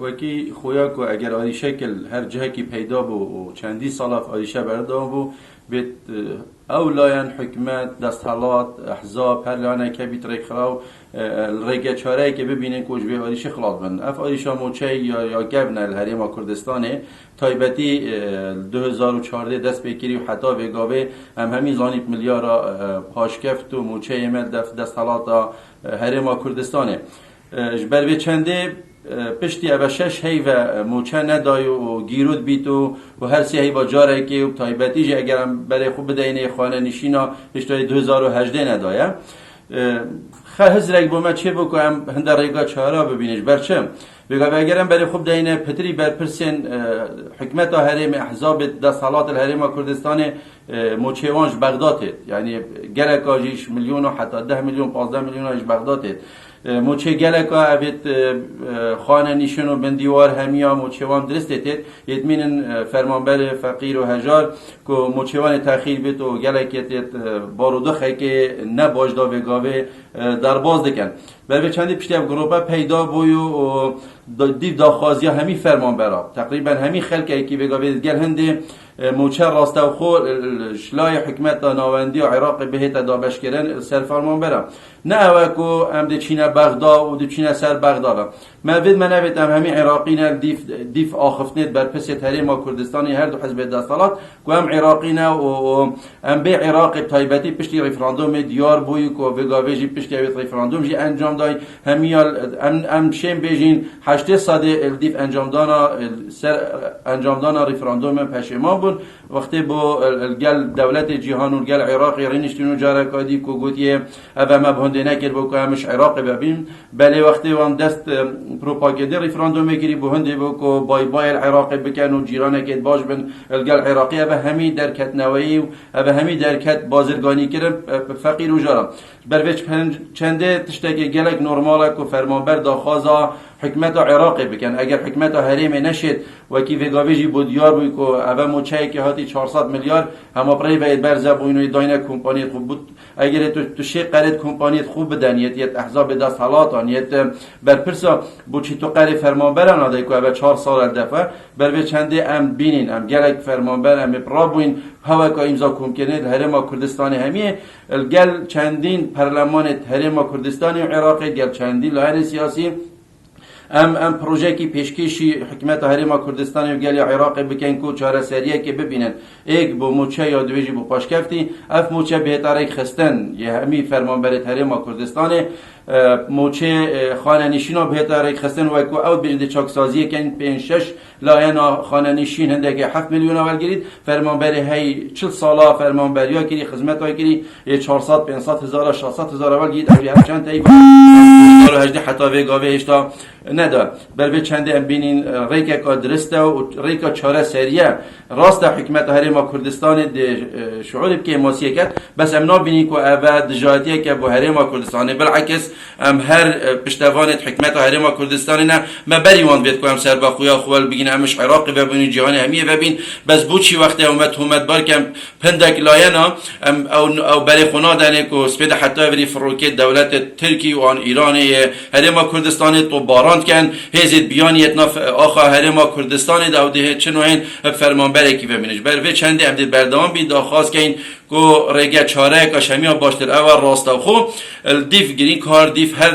وکی خویا کو اگر آری شکل هر جهه کی پیدا بو و چندی سالاف آریشه بردام بو بیت اولاین حکمت دستحالات احزاب هر لانه که بیت ریخراو ریگه چاره که ببینن کج به آریشه خلاص بند اف آریشه موچه یا گبن الهریم کردستانه تایبتی 2014 دست بکری و حتی وگاوه همین زانیت میلیارد پاشکفت و موچه ایمل دستحالات هریم کردستانه جبر به چنده پشتی او شش هی و موچه ندای و گیرود بیتو و هر سی هی با جاره که و تایبتی جه اگرم برای خوب بدهینه خانه نشینا پشتای 2018 ندایه خواهز رگ بومه چه بکنم هنده ریگا چهارا ببینیش برچه بگه اگرم برای خوب دهینه پتری بر پرسین حکمت حریم احزاب دستحالات الحریم کردستان موچهوانش بغداده یعنی گلک آجیش میلیون و حتی 10 میلیون 15 میلیون آجیش بغداده موچه گلک اوید خانه نشون و بندیوار همیا موچهوان درسته تید یتمینن فرمانبر فقیر و هجار که موچهوان تأخیر بیت و گلک یتید بارودخه که نباش دا وگاوه در باز دکن برای چندی پشتی اف گروپا پیدا بویو و دیو داخوازی همی فرمانبرا تقریبا همی خلقه که وگاوه گل هنده موچه راسته و خور شلای حکمت ناوندی و عراق بهت دابش کردن سر فرمانبرا نه اوکو ام ده چینه بغدا و ده چینه سر بغدا ما بید من اوید ام همین عراقینا دیف آخفتنید بر پس تحریم کردستانی هر دو حزب دستالات که ام عراقینا و ام به عراق تایبتی پشتی ریفراندوم دیار بوی که وگاویجی پشتی اوید ریفراندوم جی انجام دای همیال ام شیم بیجین 8 ساده دیف انجام دانا ریفراندوم پشیمان بود وقتی با گل دولت جهان و گل عراقی رینشتینو جاره کادی که گوتیه اوه مبهنده نکرد بو که همش عراقی ببین بله وقتی وان دست پروپاگنده ریفراندوم میگیری بهنده بو که بای العراقی بکن و جیرانه که باش بن گل عراقی اوه همی درکت نوایی و اوه همی درکت بازرگانی کردن فقیر و جارا برویچ چنده تشتکی گلک نورماله که فرمانبر داخوازا حکمت عراقی بکن اگر حکمت حریم نشد و کی وگاویجی بودیار بوی که اوه موچه که هاتی 400 میلیارد اما برای باید برزه بوینوی داینه کمپانی خوب بود اگر تو شی قرید کمپانی خوب بدنیت یت احزاب دست حالاتان یت برپرسا بوچی تو قری فرمانبر نادای که اوه 4 سال دفعه بر چنده ام بینین ام گلک فرمانبر ام پرابوین هوا که امضا کم کنید حرم کردستان همیه گل چندین پارلمان حرم کردستان عراقی گل چندین لایحه سیاسی ام پروژه کی پیشکشی حکومت حریم کردستان و گلی عراق بکن کو چهار سریه که ببینن یک با موچه یا دویجی با پاشکفتی اف موچه بهتره خستن یه همی فرمانبر حریم کردستان موچه خانه نشینا بهتره خستن و کو او بجد چاکسازی کن 5-6 لاینا خانه نشین هنده که 7 میلیون اول گرید فرمانبر هی 40 سالا فرمانبری ها کری خدمت ها کری 400 500 هزار 600 هزار اول گرید اولی هر چند تایی 2018 حتی وگاوه اشتا ندا بلوی چنده ام بینین ریکا که درسته و ریکا چاره سریه راست حکمت حریم کردستان شعور که ماسیه کرد بس ام نابینی که اوه دجاتیه که با حریم کردستان بالعکس ام هر پشتوانت حکمت حریم کردستان نه ما بریوان بید که ام سر با خویا خوال بگین همش عراقی ببینی جهان همیه ببین بس بوچی وقتی اومد بارکم پندک لاینا او برای خونا دانه که سپید حتی بری فروکت دولت ترکی و آن ایرانی حریم کردستان تو باراند کن هزید بیانیت ناف آخا حریم کردستان داوده چنوهن فرمانبره کی ببینش بر چندی عبد بردام بین داخواست کن کو رگه چاره کشمیا باشتر اول راستا خو دیف گرین کار دیف هر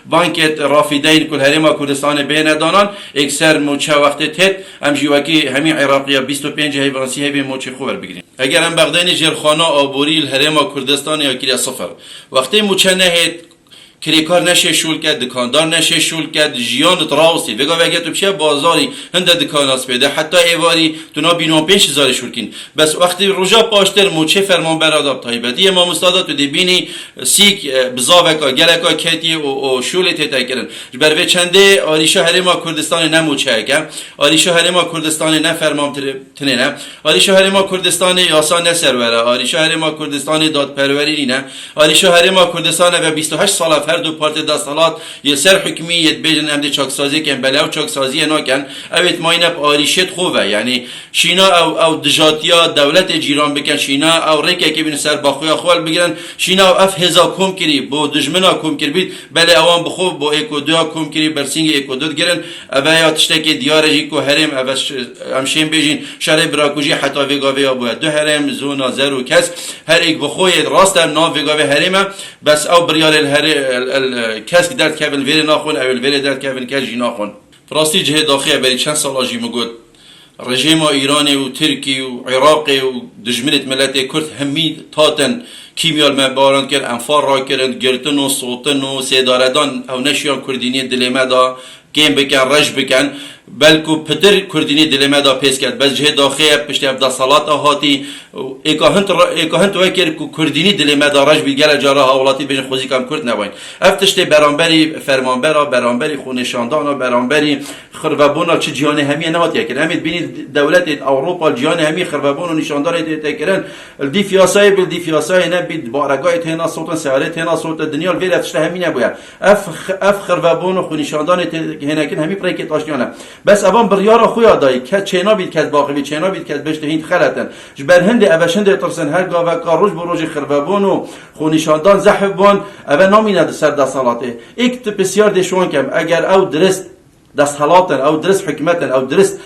بانکت رافیدین کل حریم کردستان بین دانان اکثر موچه وقت تت ام جیواکی همین عراقی 25 حیوانسی هی موچه خوبر بگیرین اگر هم بغداد جرخانه آبوری الحریم کردستان یا کلی صفر وقتی موچه نهید کریکار نشه شول کرد دکاندار نشه شول کرد جیان تراوسی بگو وگه تو بشه بازاری هنده دکاناس پیده حتی ایواری تو نا بینو 5000 شول کن بس وقتی رجا پاشتر موچه فرمان براداب تایبتی امام استادا تو دی بینی سیک بزاوکا گلکا کتی و شول تیتا کرن بروی چنده آریشا حریم کردستان نه موچه که آریشا حریم کردستان نه فرمان تنه نه آریشا حریم کردستان یاسا نه سروره آریشا حریم کردستان دادپروری نه آریشا حریم کردستان و 28 سال اف هر دو پارت دستالات یه سر حکمی یه بیجن ام دی چاکسازی کن بله او چاکسازی نکن اویت ماینه آریشت خوبه یعنی شینا او دجاتیا دولت جیران بکن شینا او ریکه که بین سر باخویا خوال بگیرن شینا او اف هزا کم کری با دجمنا کم کری بید بله اوان بخوب با ایکو دو کم کری برسینگ ایکو دو گیرن اوه یا تشتکی دیارجی که هرم اوه امشین بیجین شهر براکوژی حتی ویگاوی آبوه دو هرم زونا زرو کس هر ایک بخوی راست هم ناو ویگاوی هرمه بس او بریال کس درد کبل ویری ناخون اول ویری درد کبل کجی ناخون راستی جه داخلی بری چند سال آجی مگود رژیم ایرانی و ترکی و عراقی و دجمنت ملت کرد همی تاتن کیمیال مبارند کرد انفار را کرد گرتن و صوتن و سیداردان او نشیان کردینی دلیمه دا گیم بکن رج بکن بلکو پتر کردینی دلیمه دا پیس کرد بس جه داخلی پشت افدا صلات آهاتی ایکاهنت وکر کو کردینی دلیمه دا رج بیگل جارا حوالاتی بیشن خوزی کم کرد نباین افتشت برانبری فرمانبرا برانبری خونشاندانا برانبری خربابونا چه جهان همی نهات یکن همید بینید دولت اروپا جهان همی خربابون و نشاندار تکرن دی فیاسای بل دی فیاسای نبید بارگاه تهنا صوت سعادت تهنا صوت دنیا ویل افتشت همی نباید اف خربابون و خونشاندان هنکن همی پرای که تاشیانه بس اوان بریار خویا دای که چینا بید که باقی چینا بید که بهشت هند خلاتن جبر هند اوشند ترسن هر گاو کاروج بروج خربابون و خونشاندان زحبون اول نامینه سر دستالاته ایک بسیار دشوان کم اگر او درست دستالاتن او درست حکمتن او درست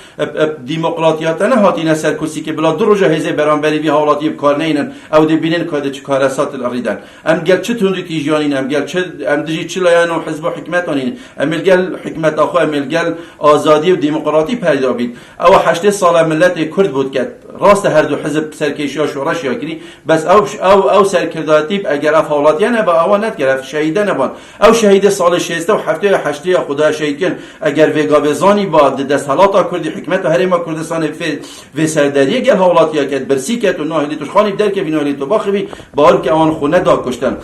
دموکراتیاتن هاتین سر کرسی که بلا دو روزه هزه برانبری بی حوالاتی بکار نینن او دی بینن که چه کارسات الریدن ام گل چه تندی تیجانین ام گل چه ام دیجی چه لایان و حزب حکمتانین ام گل حکمت آخو ام گل آزادی و دموکراتی پیدا بید او 8 سال ملت کرد بود که راست هر دو حزب سرکشی شورش یاکری بس او سرکرداتی اگر اف حوالاتی نه با اوانت گرفت شهیده نبان او شهید سال 6 و 7 و 8 خدا شهید کن اگر وگابزانی با دستالات کردی حکمت هرما کردستان و سرداری گل حوالاتی که برسی که تو ناهلی تو خانی در که بینالی تو باخوی بار که آن خونه دا کشتن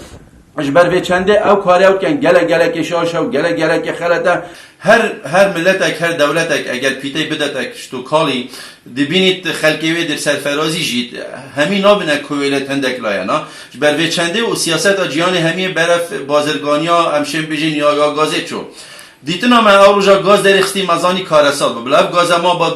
اجبر به چنده او کاری او کن گله که شاشو گله که خلطه هر ملتک هر دولتک اگر پیتی بدتک شتو کالی دبینید خلقیوی در سرفرازی جید همین نابنه کویلت هندک لاینا بر به چنده و سیاست جیان همین برف بازرگانیا امشن بجین یا گازه چو دیتنا ما اوروجا گاز در اختی مزانی کارسال بلاب گاز ما با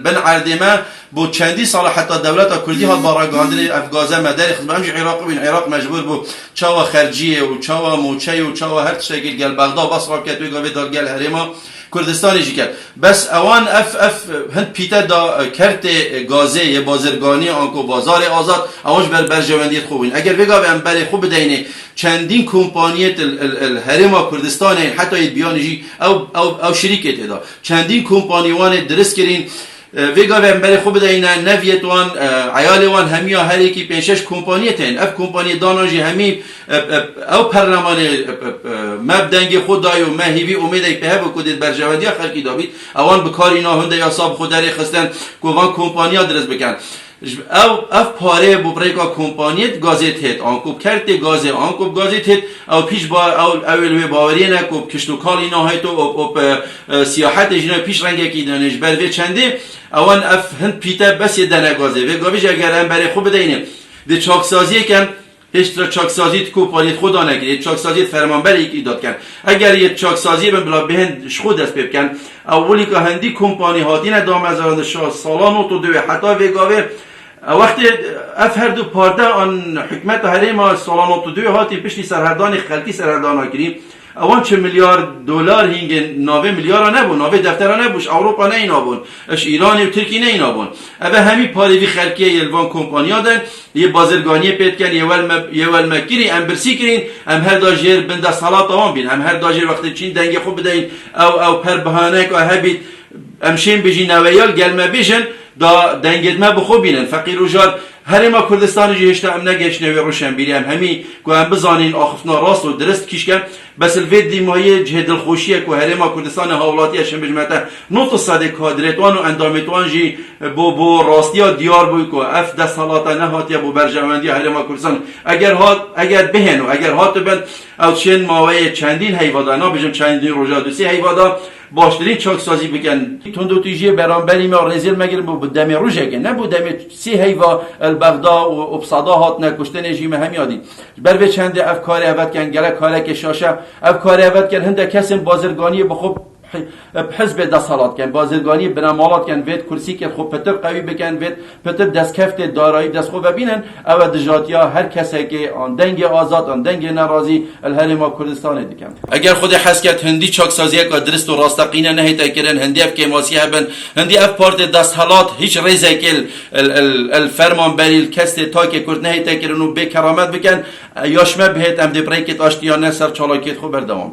بن عردمه بو چندی سال حتی دولت کردی ها باراگاندن افغازه مدار خدمت همش عراق بین عراق مجبور بو چاوا خرجیه و چاوا موچه و چاوا هر چیزی گل بغداد بس را کتوی گاوی دار گل هرما کردستانی جیکر بس اوان اف هند پیتا دا کرت گازه یه بازرگانی آنکو بازار آزاد اوانش بر جواندیت خوبین اگر بگاوی هم برای خوب بدینه چندین کمپانیت الهرما کردستان حتی بیانجی او شریکت دا چندین کمپانیوان درست کرین ویگا و برای خوب داینا نویت وان عیال وان همی هر یکی 5-6 کمپانی تن اف کمپانی داناجی همی او پرلمان مبدنگ خود دایو مهیوی امیدی به هب کدید بر جوادی خلقی دابید اوان به کاری ناهنده یا صاحب خود داری خستن کوان کمپانی درس بکن او اف پاره بوبریکا کمپانیت گازت هت آنکوب کرد گازه آنکوب گازت هت او پیش با اول باوری نکوب کشتو کالی نهایت او سیاحت جنا پیش رنگی کی دانش بر و چنده اوان اف هند پیتا بس دنا گازه و گاویج اگر هم برای خوب بدینه د چاکسازی کن هیچ چاکسازی کمپانی خدا نگیرید چاکسازی فرمانبر یکی داد کن اگر یه چاکسازی بلا بهند شخود دست بکن اولی که هندی کمپانی هاتین دام از سالان تو دو حتی وگاوه وقتی اف هر دو پارده آن حکمت هرما سالان تو دو هاتی پشتی سرهردان خلقی سرهردان کریم اوان 4 میلیارد دلار هینگ 9 میلیارد نبود 9 دفتر نبوش اروپا نه اینا بون اش ایران و ترکیه نه اینا بون اوه همی پاریوی خلقی یلوان کمپانیا دن یه بازرگانی پیدا کن یه ول مکری ام برسی کرین ام هر داجر بند صلات اوان بین ام هر داجر وقتی چین دنگ خوب بدین او پر بهانه که هبید امشین بجی نویال گلمه بیشن دا دنگت ما بخو بینن فقیر و جار هرما کردستان جهشت ام نگشت نوی روشن بیریم همی که هم بزانین آخفنا راست و درست کیش کن بس الفید دیمایی جه دلخوشیه که هرما کردستان هاولاتی اشم بجمعته نوت صده کادرتوان و اندامتوان جی بو راستیا دیار بوی که اف ده سالاتا نهاتی بو برجمندی هرما کردستان اگر بهنو اگر هات بند او چند ماوی چندین حیوادا نا بجم چندین روژا دوسی حیوادا باشترین چاک سازی بکن تندو تیجی برانبری ما رزیل مگرم بو دم روژه که نه بو دم سی حیوا البغدا و ابصادا هات نکشتن جیم همیادی بر به چند افکار اول کن گله کاله که شاشه افکار اول کن هنده کسی بازرگانی بخوب حزب دستالات کن بازرگانی بنامالات کن وید کرسی که خوب پتر قوی بکن وید پتر دست کفت دارایی دست خوب ببینن او دجاتیا هر کسی که آن دنگ آزاد آن دنگ ناراضی الهرما کردستان دیکن اگر خود حس کرد هندی چاک سازی که درست و راستقینه نهیت کردن هندی اف که ماسی هبن هندی اف پارت دستالات هیچ ریزه که الفرمان بریل کست تا که کرد نهیت کردن و به کرامت بکن یاشمه بهت ام دی بریکت آشتیانه سر چالاکیت خوب بردوام